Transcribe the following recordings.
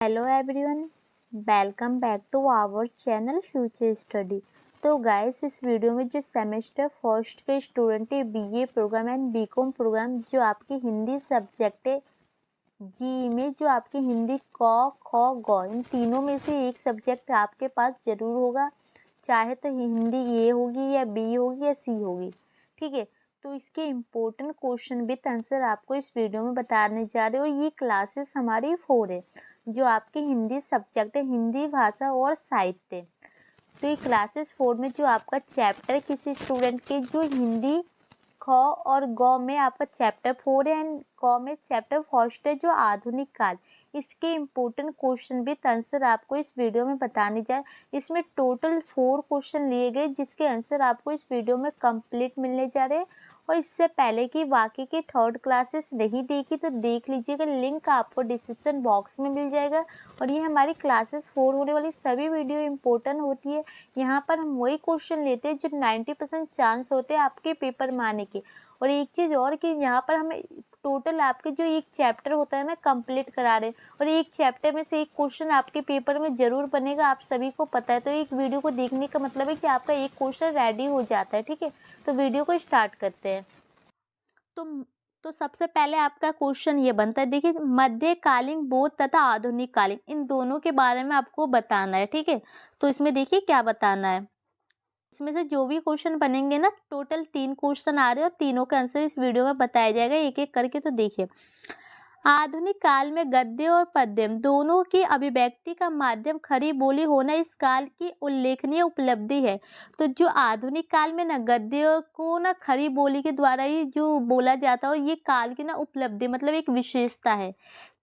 Hello everyone, welcome back to our channel future study. तो guys, इस video में जो सेमेस्टर फर्स्ट के स्टूडेंट है BA programme and BCom programme, जो आपकी हिंदी सब्जेक्ट है जी में, जो आपकी हिंदी क ख ग इन तीनों में से एक सब्जेक्ट आपके पास ज़रूर होगा, चाहे तो हिंदी ए होगी या बी होगी या सी होगी। ठीक है, तो इसके इम्पोर्टेंट क्वेश्चन विथ आंसर आपको इस वीडियो में बताने जा रहे हैं। और ये क्लासेस हमारी 4 है, जो आपकी हिंदी सब्जेक्ट है, हिंदी भाषा और साहित्य। तो ये क्लासेस 4 में जो आपका चैप्टर किसी स्टूडेंट के जो हिंदी ख और ग में आपका चैप्टर 4 है एंड क में चैप्टर फर्स्ट है जो आधुनिक काल। इसके इम्पोर्टेंट क्वेश्चन विथ आंसर आपको इस वीडियो में बताने जाए। इसमें टोटल 4 क्वेश्चन लिए गए, जिसके आंसर आपको इस वीडियो में कंप्लीट मिलने जा रहे हैं। और इससे पहले कि बाकी की थर्ड क्लासेस नहीं देखी तो देख लीजिएगा, लिंक आपको डिस्क्रिप्शन बॉक्स में मिल जाएगा। और ये हमारी क्लासेस 4 होने वाली सभी वीडियो इंपॉर्टेंट होती है। यहाँ पर हम वही क्वेश्चन लेते हैं जो 90% चांस होते हैं आपके पेपर में आने के। और एक चीज़ और कि यहाँ पर हमें टोटल आपके जो एक चैप्टर होता है ना कंप्लीट करा रहे हैं, और एक चैप्टर में से एक क्वेश्चन आपके पेपर में ज़रूर बनेगा, आप सभी को पता है। तो एक वीडियो को देखने का मतलब है कि आपका एक क्वेश्चन रेडी हो जाता है। ठीक है, तो वीडियो को स्टार्ट करते हैं। तो सबसे पहले आपका क्वेश्चन ये बनता है, देखिए, मध्यकालीन बौद्ध तथा आधुनिक कालीन इन दोनों के बारे में आपको बताना है। ठीक है, तो इसमें देखिए क्या बताना है। इसमें से जो भी क्वेश्चन बनेंगे ना, टोटल 3 क्वेश्चन आ रहे हैं और तीनों का आंसर इस वीडियो में बताया जाएगा एक एक करके। तो देखिए, आधुनिक काल में गद्य और पद्य दोनों की अभिव्यक्ति का माध्यम खड़ी बोली होना इस काल की उल्लेखनीय उपलब्धि है। तो जो आधुनिक काल में ना गद्य को ना खड़ी बोली के द्वारा ही जो बोला जाता है, ये काल की ना उपलब्धि मतलब एक विशेषता है।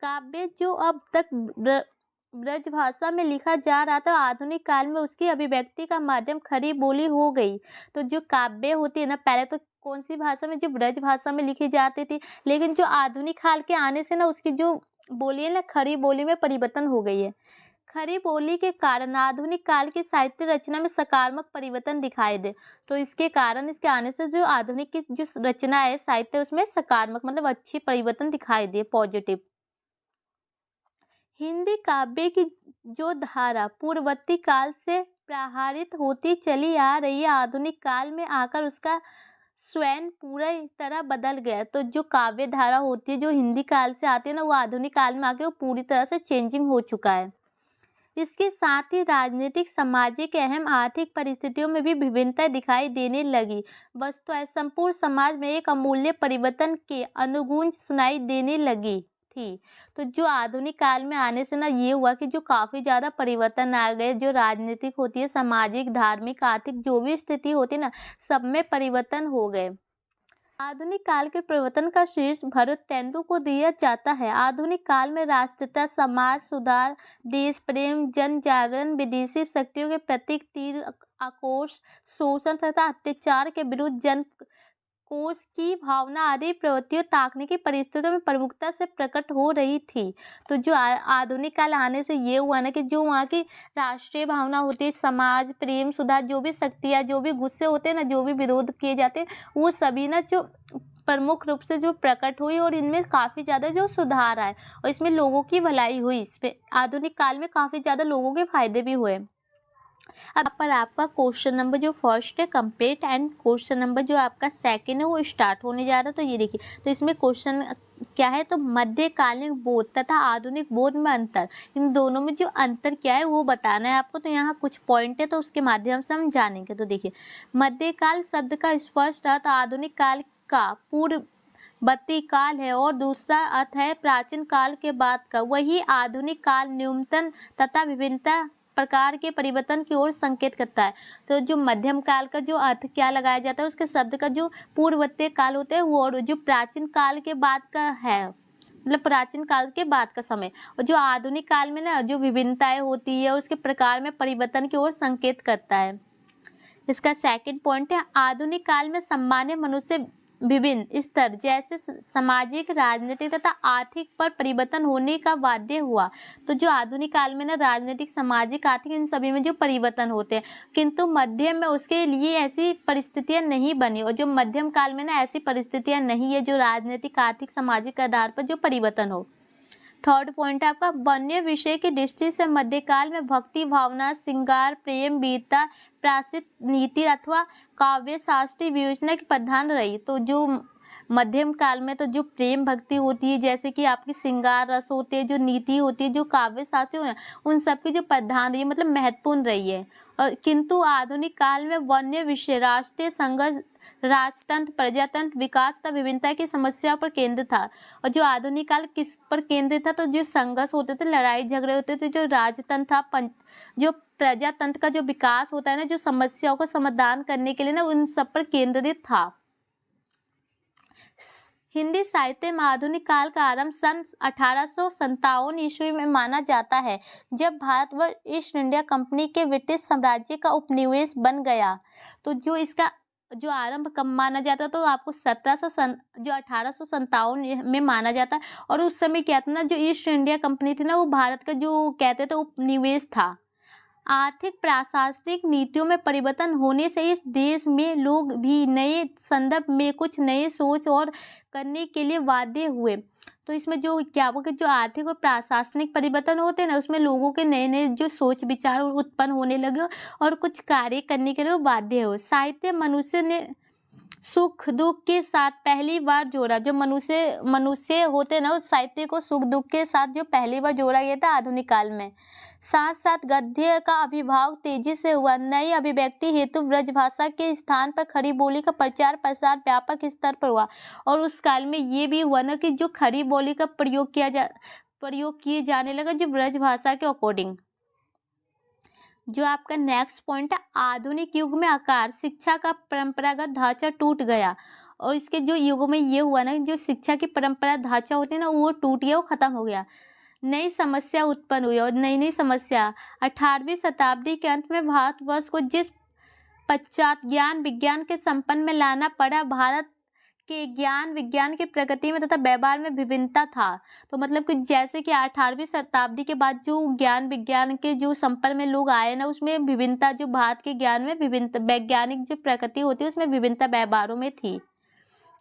काव्य जो अब तक ब्रजभाषा में लिखा जा रहा था, आधुनिक काल में उसकी अभिव्यक्ति का माध्यम खड़ी बोली हो गई। तो जो काव्य होती है ना, पहले तो कौन सी भाषा में, जो ब्रज भाषा में लिखी जाती थी, लेकिन जो आधुनिक काल के आने से ना उसकी जो बोली है ना खड़ी बोली में परिवर्तन हो गई है। खड़ी बोली के कारण आधुनिक काल की साहित्य रचना में सकारात्मक परिवर्तन दिखाई दे। तो इसके कारण, इसके आने से जो आधुनिक की जो रचना है साहित्य, उसमें सकारात्मक मतलब अच्छी परिवर्तन दिखाई दे, पॉजिटिव। हिंदी काव्य की जो धारा पूर्ववर्ती काल से प्रहारित होती चली आ रही है, आधुनिक काल में आकर उसका स्वयं पूरा तरह बदल गया। तो जो काव्य धारा होती है जो हिंदी काल से आती है ना, वो आधुनिक काल में आके वो पूरी तरह से चेंजिंग हो चुका है। इसके साथ ही राजनीतिक, सामाजिक, एवं आर्थिक परिस्थितियों में भी विभिन्नता दिखाई देने लगी। वस्तुतः संपूर्ण समाज में एक अमूल्य परिवर्तन के अनुगूंज सुनाई देने लगी थी। तो जो आधुनिक काल में आने से ना ये हुआ कि जो काफ़ी ज़्यादा परिवर्तन आ गए, जो राजनीतिक होती है, सामाजिक, धार्मिक, आर्थिक जो भी स्थिति होती है ना, सब में परिवर्तन हो गए। आधुनिक काल के परिवर्तन का शीर्ष भरत तेंदु को दिया जाता है। आधुनिक काल में राष्ट्रीयता, समाज सुधार, देश प्रेम, जन जागरण, विदेशी शक्तियों के प्रति तीव्र आक्रोश, शोषण तथा अत्याचार के विरुद्ध जन कोष की भावना आदि प्रवृत्तियों ताकने की परिस्थितियों में प्रमुखता से प्रकट हो रही थी। तो जो आधुनिक काल आने से ये हुआ ना कि जो वहाँ की राष्ट्रीय भावना होती है, समाज प्रेम, सुधार, जो भी शक्तियाँ, जो भी गुस्से होते हैं ना, जो भी विरोध किए जाते हैं, वो सभी ना जो प्रमुख रूप से जो प्रकट हुई, और इनमें काफ़ी ज़्यादा जो सुधार आए और इसमें लोगों की भलाई हुई। इस पे आधुनिक काल में काफ़ी ज़्यादा लोगों के फायदे भी हुए। अब पर आपका क्वेश्चन नंबर जो फर्स्ट है कंप्लीट एंड क्वेश्चन नंबर जो आपका सेकंड है वो स्टार्ट होने जा रहा है। तो ये देखिए, तो इसमें क्वेश्चन क्या है, तो मध्यकालीन बौद्ध तथा आधुनिक बौद्ध में अंतर, इन दोनों में जो अंतर क्या है वो बताना है आपको। तो यहाँ कुछ पॉइंट है, तो उसके माध्यम से हम जानेंगे। तो देखिए, मध्यकाल शब्द का स्पष्ट अर्थ आधुनिक काल का पूर्ववर्ती काल है, और दूसरा अर्थ है प्राचीन काल के बाद का। वही आधुनिक काल न्यूनतम तथा विभिन्नता प्रकार के परिवर्तन की ओर संकेत करता है। तो जो मध्यम काल का जो अर्थ क्या लगाया जाता है, उसके शब्द का जो पूर्ववर्ती काल होता है वो, और जो प्राचीन काल के बाद का है, मतलब प्राचीन काल के बाद का समय। और जो आधुनिक काल में ना जो विभिन्नताएं होती है उसके प्रकार में परिवर्तन की ओर संकेत करता है। इसका सेकंड पॉइंट है, आधुनिक काल में सामान्य मनुष्य विभिन्न स्तर जैसे सामाजिक, राजनीतिक तथा आर्थिक पर परिवर्तन होने का बाध्य हुआ। तो जो आधुनिक काल में ना राजनीतिक, सामाजिक, आर्थिक इन सभी में जो परिवर्तन होते हैं, किंतु मध्यम में उसके लिए ऐसी परिस्थितियां नहीं बनी। और जो मध्यम काल में ना ऐसी परिस्थितियां नहीं है जो राजनीतिक, आर्थिक, सामाजिक आधार पर जो परिवर्तन हो। थर्ड पॉइंट है आपका वन्य विषय की दृष्टि से मध्यकाल में भक्ति भावना, श्रृंगार, प्रेम, वीरता, प्रायश्चित नीति अथवा काव्य शास्त्रीय विवेचना की प्रधान रही। तो जो मध्यम काल में तो जो प्रेम भक्ति होती है, जैसे कि आपकी श्रृंगार रस होते हैं, जो नीति होती है, जो काव्य शास्त्र है, उन सब की जो प्रधान रही है, मतलब महत्वपूर्ण रही है। और किंतु आधुनिक काल में वन्य विषय राष्ट्रीय संघर्ष, राजतंत्र, प्रजातंत्र, विकास तथा विभिन्नता की समस्या पर केंद्रित था। और जो आधुनिक काल किस पर केंद्रित था, तो जो संघर्ष होते थे, लड़ाई झगड़े होते थे, जो राजतंत्र था, जो प्रजातंत्र का जो विकास होता है ना, जो समस्याओं का समाधान करने के लिए ना, उन सब पर केंद्रित था। हिंदी साहित्य में आधुनिक काल का आरंभ सन 1857 ईस्वी में माना जाता है, जब भारतवर्ष ईस्ट इंडिया कंपनी के ब्रिटिश साम्राज्य का उपनिवेश बन गया। तो जो इसका जो आरंभ कब माना जाता है, तो आपको 1857 में माना जाता है। और उस समय क्या था ना, जो ईस्ट इंडिया कंपनी थी ना, वो भारत का जो कहते थे उपनिवेश था। आर्थिक प्रशासनिक नीतियों में परिवर्तन होने से इस देश में लोग भी नए संदर्भ में कुछ नए सोच और करने के लिए बाध्य हुए। तो इसमें जो क्या हुआ कि जो आर्थिक और प्रशासनिक परिवर्तन होते हैं ना, उसमें लोगों के नए नए जो सोच विचार उत्पन्न होने लगे और कुछ कार्य करने के लिए वो बाध्य हुए। साहित्य मनुष्य ने सुख दुख के साथ पहली बार जोड़ा। जो मनुष्य होते हैं ना, उस साहित्य को सुख दुख के साथ जो पहली बार जोड़ा गया था आधुनिक काल में। साथ साथ गद्य का अभिभाव तेजी से हुआ। नई अभिव्यक्ति हेतु ब्रजभाषा के स्थान पर खड़ी बोली का प्रचार प्रसार व्यापक स्तर पर हुआ। और उस काल में ये भी हुआ ना कि जो खड़ी बोली का प्रयोग किए जाने लगा, जो ब्रजभाषा के अकॉर्डिंग। जो आपका नेक्स्ट पॉइंट है, आधुनिक युग में आकार शिक्षा का परंपरागत ढांचा टूट गया। और इसके जो युग में ये हुआ ना, जो शिक्षा की परंपरा ढांचा होती है ना, वो टूट गया, वो खत्म हो गया। नई समस्या उत्पन्न हुई और नई समस्या 18वीं शताब्दी के अंत में भारतवर्ष को जिस पश्चात ज्ञान विज्ञान के संपन्न में लाना पड़ा, भारत के ज्ञान विज्ञान की प्रगति में तथा व्यवहार में विभिन्नता था। तो मतलब कि जैसे कि 18वीं शताब्दी के बाद जो ज्ञान विज्ञान के जो संपर्क में लोग आए ना, उसमें विभिन्नता, जो भारत के ज्ञान में विभिन्नता, वैज्ञानिक जो प्रगति होती है उसमें विभिन्नता व्यवहारों में थी।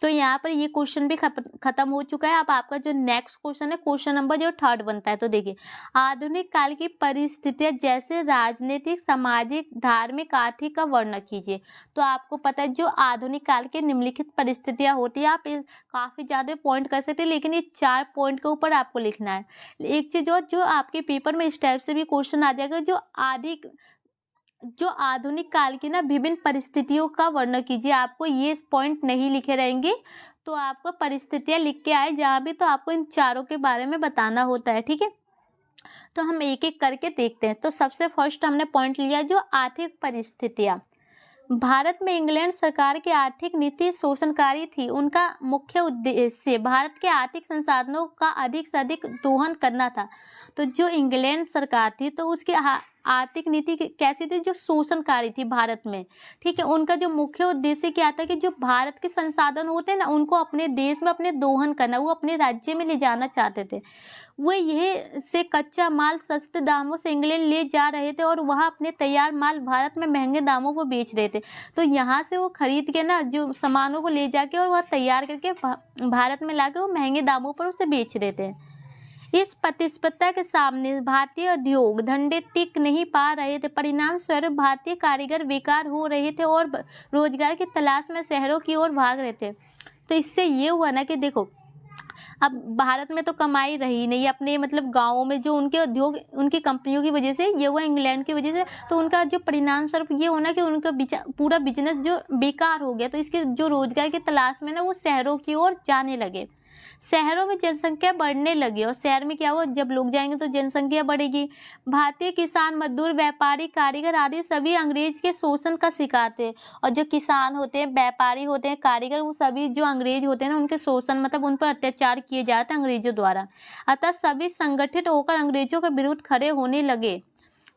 तो यहाँ पर ये क्वेश्चन भी खत्म हो चुका है। अब आपका जो नेक्स्ट क्वेश्चन है, क्वेश्चन नंबर जो थर्ड बनता है, तो देखिए आधुनिक काल की परिस्थितियाँ जैसे राजनीतिक, सामाजिक, धार्मिक, आर्थिक का वर्णन कीजिए। तो आपको पता है जो आधुनिक काल की निम्नलिखित परिस्थितियाँ होती है, आप काफ़ी ज़्यादा पॉइंट कर सकते हैं, लेकिन ये 4 पॉइंट के ऊपर आपको लिखना है। एक चीज़ जो आपके पेपर में इस टाइप से भी क्वेश्चन आ जाएगा, जो आधुनिक काल की ना विभिन्न परिस्थितियों का वर्णन कीजिए। आपको ये पॉइंट नहीं लिखे रहेंगे, तो आपको परिस्थितियां लिख के आए जहाँ भी, तो आपको इन चारों के बारे में बताना होता है, ठीक है। तो हम एक एक करके देखते हैं। तो सबसे फर्स्ट हमने पॉइंट लिया जो आर्थिक परिस्थितियां। भारत में इंग्लैंड सरकार की आर्थिक नीति शोषणकारी थी। उनका मुख्य उद्देश्य भारत के आर्थिक संसाधनों का अधिक से अधिक दोहन करना था। तो जो इंग्लैंड सरकार थी, तो उसकी आर्थिक नीति कैसी थी, जो शोषणकारी थी भारत में, ठीक है। उनका जो मुख्य उद्देश्य क्या था कि जो भारत के संसाधन होते हैं ना, उनको अपने देश में अपने दोहन करना, वो अपने राज्य में ले जाना चाहते थे। वो यह से कच्चा माल सस्ते दामों से इंग्लैंड ले जा रहे थे और वहाँ अपने तैयार माल भारत में महंगे दामों पर बेच रहे थे। तो यहाँ से वो खरीद के ना जो सामानों को ले जाके और वह तैयार करके भारत में लाके वो महंगे दामों पर उसे बेच रहे थे। इस प्रतिस्पर्धा के सामने भारतीय उद्योग धंधे टिक नहीं पा रहे थे। परिणाम स्वरूप भारतीय कारीगर बेकार हो रहे थे और रोजगार की तलाश में शहरों की ओर भाग रहे थे। तो इससे ये हुआ ना कि देखो, अब भारत में तो कमाई रही नहीं, अपने मतलब गाँवों में जो उनके उद्योग, उनकी कंपनियों की वजह से ये हुआ, इंग्लैंड की वजह से। तो उनका जो परिणाम स्वरूप ये होना कि उनका पूरा बिजनेस जो बेकार हो गया। तो इसके जो रोजगार की तलाश में ना वो शहरों की ओर जाने लगे। शहरों में जनसंख्या बढ़ने लगी और शहर में क्या हुआ, जब लोग जाएंगे तो जनसंख्या बढ़ेगी। भारतीय किसान, मजदूर, व्यापारी, कारीगर आदि सभी अंग्रेज के शोषण का शिकार थे। और जो किसान होते हैं, व्यापारी होते हैं, कारीगर, वो सभी जो अंग्रेज होते हैं ना, उनके शोषण मतलब उन पर अत्याचार किए जाते हैं अंग्रेजों द्वारा। अतः सभी संगठित होकर अंग्रेजों के विरुद्ध खड़े होने लगे।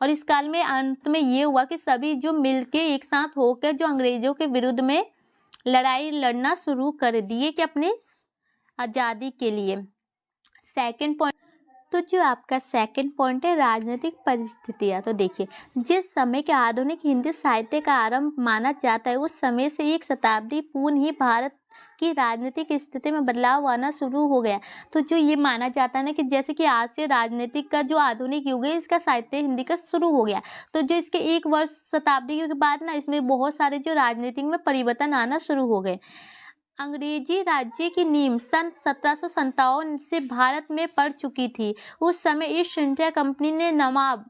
और इस काल में अंत में ये हुआ कि सभी जो मिलके एक साथ होकर जो अंग्रेजों के विरुद्ध में लड़ाई लड़ना शुरू कर दिए कि अपने आज़ादी के लिए। सेकंड पॉइंट, तो जो आपका सेकंड पॉइंट है राजनीतिक परिस्थितियाँ। तो देखिए, जिस समय के आधुनिक हिंदी साहित्य का आरंभ माना जाता है, उस समय से एक शताब्दी पूर्व ही भारत की राजनीतिक स्थिति में बदलाव आना शुरू हो गया। तो जो ये माना जाता है ना कि जैसे कि आज से राजनीतिक का जो आधुनिक युग है, इसका साहित्य हिंदी का शुरू हो गया। तो जो इसके एक वर्ष शताब्दी के बाद ना इसमें बहुत सारे जो राजनीतिक में परिवर्तन आना शुरू हो गए। अंग्रेजी राज्य की नींव सन 1757 से भारत में पड़ चुकी थी। उस समय ईस्ट इंडिया कंपनी ने नवाब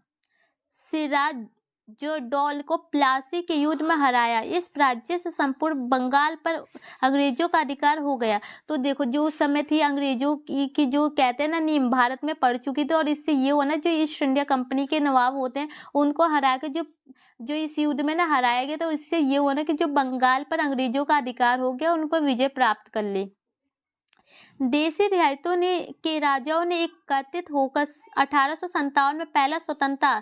सिराजुद्दौला को प्लासी के युद्ध में हराया। इस राज्य से संपूर्ण बंगाल पर अंग्रेजों का अधिकार हो गया। तो देखो जो उस समय थी अंग्रेजों की जो कहते हैं ना नींव भारत में पड़ चुकी थी, और इससे ये हुआ ना जो ईस्ट इंडिया कंपनी के नवाब होते हैं उनको हरा के जो इस युद्ध में ना हराया गया, तो इससे ये हुआ ना कि जो बंगाल पर अंग्रेजों का अधिकार हो गया, उनको विजय प्राप्त कर ली। देशी रियासतों के राजाओं ने एकत्रित होकर 1857 में पहला स्वतंत्रता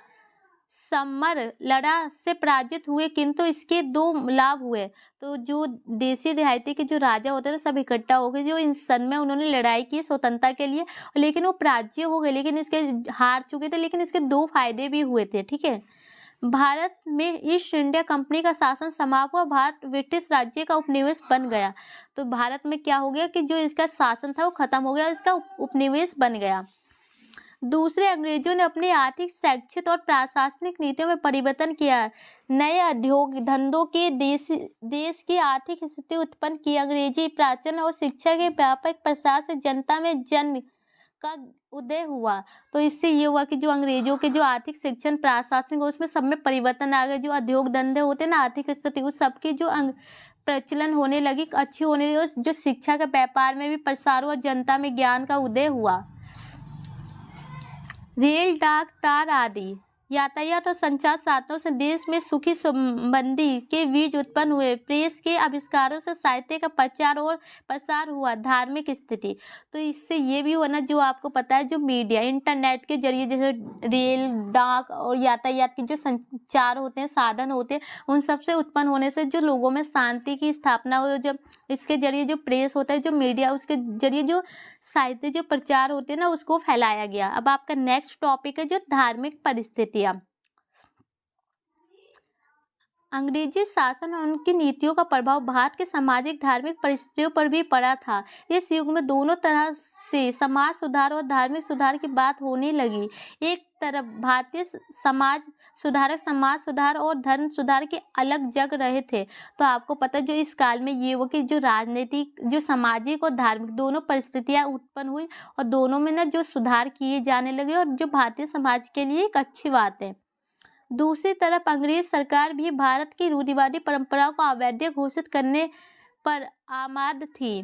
समर लड़ा से पराजित हुए, किंतु इसके दो लाभ हुए। तो जो देशी रियासती के जो राजा होते थे सब इकट्ठा हो गए, जो इन सन में उन्होंने लड़ाई की स्वतंत्रता के लिए, लेकिन वो पराजय हो गए, लेकिन इसके हार चुके थे, लेकिन इसके दो फायदे भी हुए थे। ठीक है, भारत में ईस्ट इंडिया कंपनी का शासन समाप्त हुआ, भारत ब्रिटिश राज्य का उपनिवेश बन गया। तो भारत में क्या हो गया कि जो इसका शासन था वो खत्म हो गया, इसका उपनिवेश बन गया। दूसरे, अंग्रेजों ने अपनी आर्थिक, शैक्षिक और प्रशासनिक नीतियों में परिवर्तन किया। नए उद्योग धंधों के देश की आर्थिक स्थिति उत्पन्न की। अंग्रेजी प्राचीन और शिक्षा के व्यापक प्रसार से जनता में जन का उदय हुआ। तो इससे ये हुआ कि जो अंग्रेजों के जो आर्थिक, शिक्षण, प्रशासनिक उसमें सब में परिवर्तन आ गया। जो उद्योग धंधे होते ना, आर्थिक स्थिति उस सबकी जो प्रचलन होने लगी, अच्छी होने लगी। जो शिक्षा के व्यापार में भी प्रसार हुआ, जनता में ज्ञान का उदय हुआ। रेल, डाक, तार आदि यातायात और संचार साधनों से देश में सुखी संबंधी के बीज उत्पन्न हुए। प्रेस के आविष्कारों से साहित्य का प्रचार और प्रसार हुआ। धार्मिक स्थिति, तो इससे ये भी हुआ ना, जो आपको पता है जो मीडिया इंटरनेट के जरिए जैसे रेल, डाक और यातायात के जो संचार होते हैं, साधन होते हैं, उन सब से उत्पन्न होने से जो लोगों में शांति की स्थापना हुई। जब इसके जरिए जो प्रेस होता है, जो मीडिया, उसके जरिए जो साहित्य जो प्रचार होते हैं ना, उसको फैलाया गया। अब आपका नेक्स्ट टॉपिक है जो धार्मिक परिस्थितियां। अंग्रेजी शासन और उनकी नीतियों का प्रभाव भारत के सामाजिक धार्मिक परिस्थितियों पर भी पड़ा था। इस युग में दोनों तरह से समाज सुधार और धार्मिक सुधार की बात होने लगी। एक तरफ भारतीय समाज सुधारक समाज सुधार और धर्म सुधार के अलग जग रहे थे। तो आपको पता है जो इस काल में ये हुआ कि जो राजनीतिक, जो सामाजिक और धार्मिक दोनों परिस्थितियां उत्पन्न हुई, और दोनों में ना जो सुधार किए जाने लगे, और जो भारतीय समाज के लिए एक अच्छी बात है। दूसरी तरफ अंग्रेज सरकार भी भारत की रूढ़िवादी परंपराओं को अवैध घोषित करने पर आमाद थी।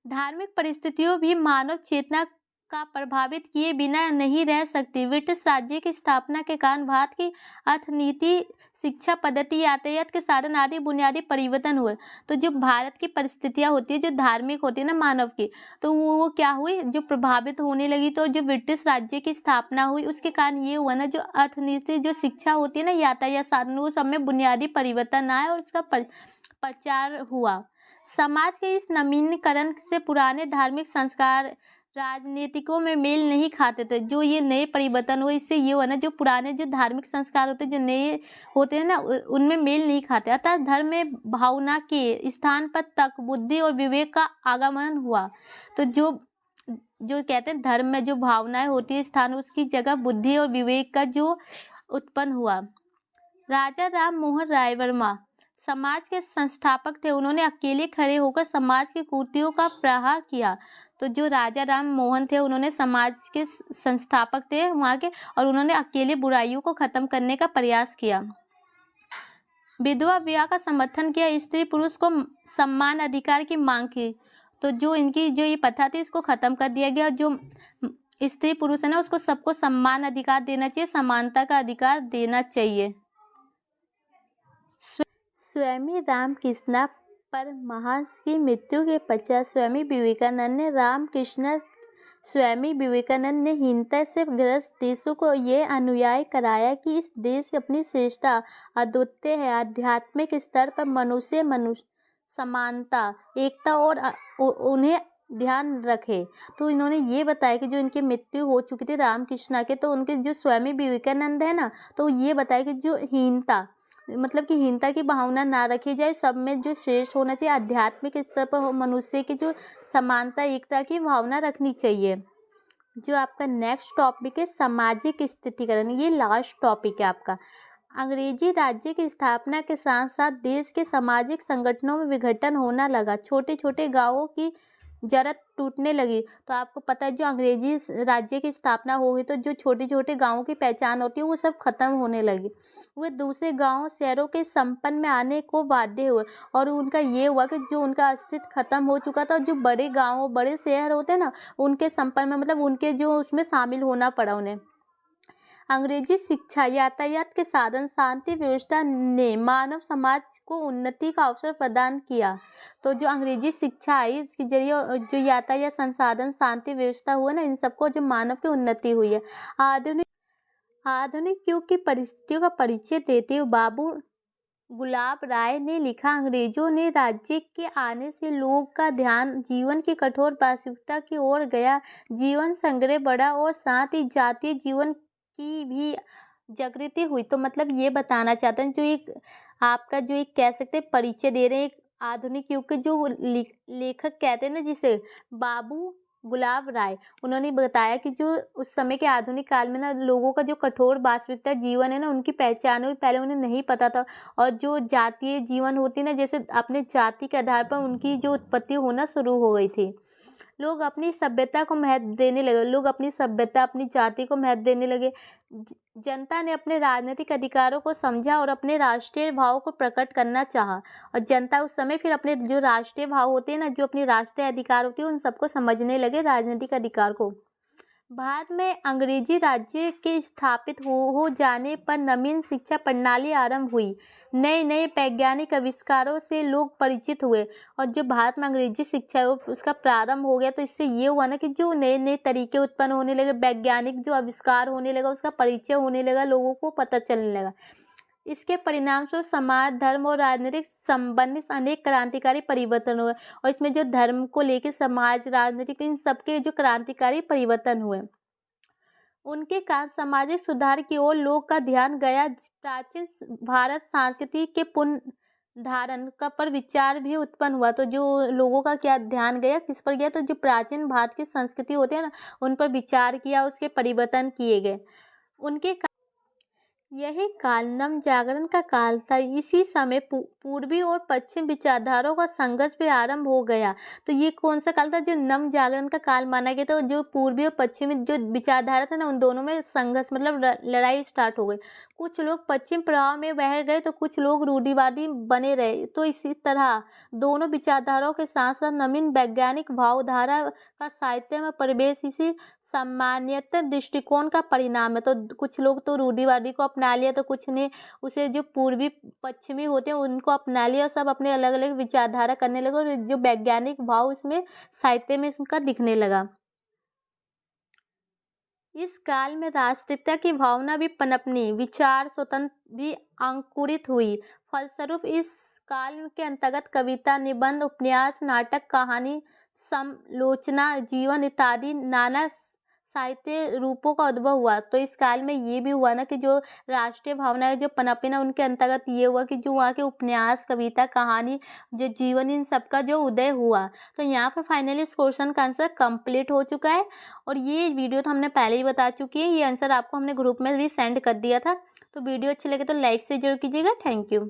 धार्मिक परिस्थितियों भी मानव चेतना का प्रभावित किए बिना नहीं रह सकती। ब्रिटिश राज्य की स्थापना के कारण भारत की अर्थनीति, शिक्षा पद्धति, यातायात के साधन आदि बुनियादी परिवर्तन हुए। तो जो भारत की परिस्थितियां होती है, जो धार्मिक होती है ना मानव की, तो वो क्या हुई, जो प्रभावित होने लगी। तो जो ब्रिटिश राज्य की स्थापना हुई, उसके कारण ये हुआ ना, जो अर्थनीति, जो शिक्षा होती है ना, यातायात साधन, वो सब में बुनियादी परिवर्तन आया और इसका प्रचार हुआ। समाज के इस नवीनीकरण से पुराने धार्मिक संस्कार राजनीतिकों में मेल नहीं खाते थे। जो ये नए परिवर्तन हुए, इससे ये हुआ ना, जो पुराने जो धार्मिक संस्कार होते हैं, जो नए होते हैं ना, उनमें मेल नहीं खाते। अतः धर्म में भावना के स्थान पर तर्क, बुद्धि और विवेक का आगमन हुआ। तो जो कहते हैं धर्म में जो भावनाएं होती है स्थान, उसकी जगह बुद्धि और विवेक का जो उत्पन्न हुआ। राजा राम मोहन राय वर्मा समाज के संस्थापक थे। उन्होंने अकेले खड़े होकर समाज की कुरीतियों का प्रहार किया। तो जो राजा राम मोहन थे, उन्होंने समाज के संस्थापक थे वहाँ के, और उन्होंने अकेले बुराइयों को खत्म करने का प्रयास किया। विधवा विवाह का समर्थन किया। स्त्री पुरुष को समान अधिकार की मांग की। तो जो इनकी जो ये प्रथा थी, इसको खत्म कर दिया गया। जो स्त्री पुरुष है ना, उसको सबको समान अधिकार देना चाहिए, समानता का अधिकार देना चाहिए। स्वामी रामकृष्ण परमहंस की मृत्यु के पश्चात स्वामी विवेकानंद ने हीनता से ग्रस्त देशों को यह अनुयायी कराया कि इस देश अपनी श्रेष्ठता अद्वितीय है। आध्यात्मिक स्तर पर मनुष्य समानता, एकता और उन्हें ध्यान रखे। तो इन्होंने ये बताया कि जो इनकी मृत्यु हो चुकी थी रामकृष्ण के, तो उनके जो स्वामी विवेकानंद है ना, तो ये बताया कि जो हीनता, मतलब कि हीनता की भावना ना रखी जाए, सब में जो श्रेष्ठ होना चाहिए, आध्यात्मिक स्तर पर मनुष्य की जो समानता एकता की भावना रखनी चाहिए। जो आपका नेक्स्ट टॉपिक है सामाजिक स्थितिकरण, ये लास्ट टॉपिक है आपका। अंग्रेजी राज्य की स्थापना के साथ साथ देश के सामाजिक संगठनों में विघटन होना लगा, छोटे छोटे गांवों की जड़त टूटने लगी। तो आपको पता है जो अंग्रेजी राज्य की स्थापना हो गई तो जो छोटे छोटे गांवों की पहचान होती है वो सब खत्म होने लगी। वे दूसरे गांव शहरों के संपन्न में आने को बाध्य हुए और उनका ये हुआ कि जो उनका अस्तित्व खत्म हो चुका था, जो बड़े गांव बड़े शहर होते हैं ना, उनके संपर्क में मतलब उनके जो उसमें शामिल होना पड़ा उन्हें। अंग्रेजी शिक्षा, यातायात के साधन, शांति व्यवस्था ने मानव समाज को उन्नति का अवसर प्रदान किया। तो जो अंग्रेजी शिक्षा आई इसके जरिए जो यातायात संसाधन शांति व्यवस्था हुआ ना, इन सबको जो मानव की उन्नति हुई है। आधुनिक युग की परिस्थितियों का परिचय देते हुए बाबू गुलाब राय ने लिखा, अंग्रेजों ने राज्य के आने से लोग का ध्यान जीवन की कठोर वास्तविकता की ओर गया, जीवन संग्रह बढ़ा और साथ ही जातीय जीवन की भी जागृति हुई। तो मतलब ये बताना चाहते हैं जो एक आपका जो एक कह सकते हैं परिचय दे रहे हैं एक आधुनिक युग के जो लेखक कहते हैं ना जिसे बाबू गुलाब राय, उन्होंने बताया कि जो उस समय के आधुनिक काल में ना लोगों का जो कठोर वास्तविकता जीवन है ना उनकी पहचान हुई, पहले उन्हें नहीं पता था। और जो जातीय जीवन होती ना, जैसे अपने जाति के आधार पर उनकी जो उत्पत्ति होना शुरू हो गई थी। लोग अपनी सभ्यता को महत्व देने लगे, लोग अपनी सभ्यता अपनी जाति को महत्व देने लगे। जनता ने अपने राजनीतिक अधिकारों को समझा और अपने राष्ट्रीय भाव को प्रकट करना चाहा। और जनता उस समय फिर अपने जो राष्ट्रीय भाव होते हैं ना, जो अपनी राष्ट्रीय अधिकार होती है उन सबको समझने लगे, राजनीतिक अधिकार को। भारत में अंग्रेजी राज्य के स्थापित हो जाने पर नवीन शिक्षा प्रणाली आरंभ हुई, नए नए वैज्ञानिक आविष्कारों से लोग परिचित हुए। और जो भारत में अंग्रेजी शिक्षा है उसका प्रारंभ हो गया तो इससे ये हुआ ना कि जो नए नए तरीके उत्पन्न होने लगे, वैज्ञानिक जो आविष्कार होने लगा उसका परिचय होने लगा, लोगों को पता चलने लगा। इसके परिणाम स्वरूप समाज, धर्म और राजनीतिक संबंधित अनेक क्रांतिकारी परिवर्तन हुए। और इसमें जो धर्म को लेकर समाज, राजनीतिक, इन सबके जो क्रांतिकारी परिवर्तन हुए, उनके कारण सामाजिक सुधार की ओर लोग का ध्यान गया। प्राचीन भारत संस्कृति के पुनर्धारण का पर विचार भी उत्पन्न हुआ। तो जो लोगों का क्या ध्यान गया, किस पर गया, तो जो प्राचीन भारत की संस्कृति होती है ना उन पर विचार किया, उसके परिवर्तन किए गए। उनके यही काल नव जागरण का काल था। इसी समय पूर्वी और पश्चिम विचारधाराओं का संघर्ष भी आरंभ हो गया। तो ये कौन सा काल था जो नव जागरण का काल माना गया था? जो पूर्वी और पश्चिमी जो विचारधारा था ना उन दोनों में संघर्ष मतलब लड़ाई स्टार्ट हो गई। कुछ लोग पश्चिम प्रभाव में बह गए तो कुछ लोग रूढ़िवादी बने रहे। तो इसी तरह दोनों विचारधाराओं के साथ साथ नवीन वैज्ञानिक भावधारा का साहित्य में प्रवेश इसी सामान्यतः दृष्टिकोण का परिणाम है। तो कुछ लोग तो रूढ़िवादी को अपना लिया, तो कुछ ने उसे जो पूर्वी पश्चिमी होते हैं उनको अपना लिया, सब अपने अलग अलग विचारधारा करने लगे और जो वैज्ञानिक भाव इसमें साहित्य में इसका दिखने लगा। इस काल में राष्ट्रीयता की भावना भी पनपनी, विचार स्वतंत्र भी अंकुरित हुई। फलस्वरूप इस काल के अंतर्गत कविता, निबंध, उपन्यास, नाटक, कहानी, समालोचना, जीवन इत्यादि नाना साहित्य रूपों का उद्भव हुआ। तो इस काल में ये भी हुआ ना कि जो राष्ट्रीय भावनाएं जो पनपी ना उनके अंतर्गत ये हुआ कि जो वहाँ के उपन्यास, कविता, कहानी, जो जीवन, इन सबका जो उदय हुआ। तो यहाँ पर फाइनली इस क्वेश्चन का आंसर कंप्लीट हो चुका है। और ये वीडियो तो हमने पहले ही बता चुकी है, ये आंसर आपको हमने ग्रुप में भी सेंड कर दिया था। तो वीडियो अच्छी लगे तो लाइक से जरूर कीजिएगा। Thank you.